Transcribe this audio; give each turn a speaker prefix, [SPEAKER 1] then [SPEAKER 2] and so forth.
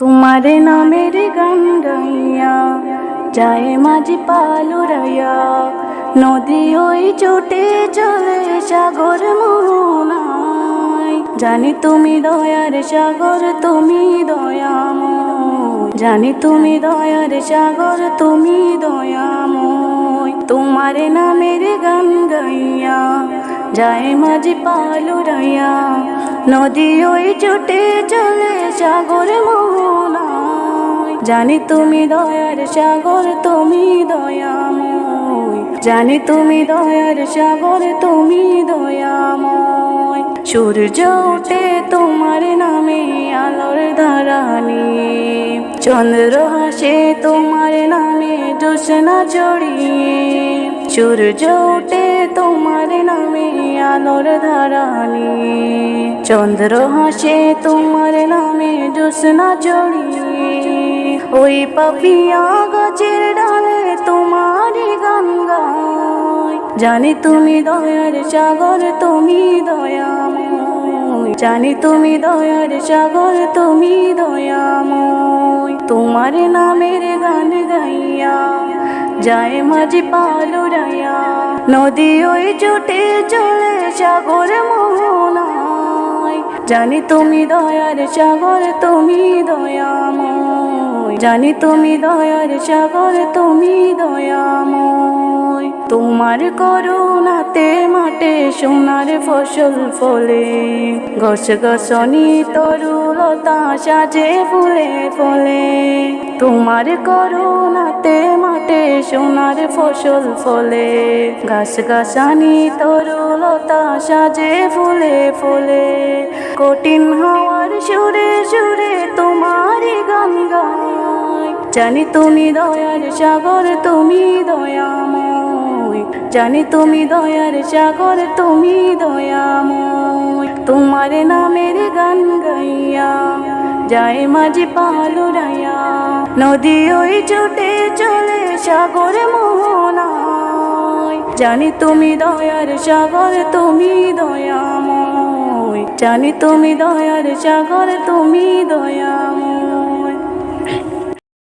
[SPEAKER 1] তোমারে নামের গান গাইয়া যায় মাঝি পালুরাইয়া, নদী ওই চোটে চলে সাগর মোহনায়। জানি তুমি দয়ার সাগর, তুমি দয়াময়। জানি তুমি দয়ার সাগর, তুমি দয়াময়। তোমারে নামের গান গাইয়া যায় মাঝি পালুরাইয়া, নদী ওই চোটে চলে সাগর মোহনায়। জানি তুমি দয়ার সাগর, তুমি দয়াময়। জানি তুমি দয়ার সাগর, তুমি দয়াময়। সূর্য ওঠে তোমার নামে আলোর ধারা নিয়ে, চন্দ্র হাসে তোমার নামে জ্যোৎস্না ছড়িয়ে। সূর্য ওঠে তোমার নামে আলোর ধারা নিয়ে, চন্দ্র হাসে তোমার নামে জ্যোৎস্না ছড়িয়ে। ওই পাপিয়া গাছের ডালে তোমারই গান গায়। জানি তুমি দয়ার সাগর, তুমি দয়াময়। জানি তুমি দয়ার সাগর, তুমি দয়াময়। তোমার নামের গান গাইয়া যায় মাঝি পালুরাইয়া, নদী ওই চোটে চলে সাগর মোহনায়। জানি তুমি দয়ার সাগর, তুমি দয়াময়। জানি তুমি দয়ার সাগর, তুমি দয়াময়। তোমার করুণাতে মাঠে সোনার ফসল ফলে, গছ গছনি তরুলতা সাজে ফুলে ফলে। তোমার করুণাতে মাঠে সোনার ফসল ফলে, গাছ গাছানি তরুলতা সাজে ফুলে ফলে। কঠিন হাওয়ার সুরে সুরে তোমারই গান গায়। জানি তুমি দয়ার সাগর, তুমি দয়াময়। জানি তুমি দয়ার সাগর, তুমি দয়াময়। তোমার নামের গান গাইয়া যায় মাঝি পালুরাইয়া, নদী ওই চোটে চলে সাগর মোহনায়। জানি তুমি দয়ার সাগর, তুমি দয়াময়। জানি তুমি দয়ার সাগর, তুমি দয়াময়।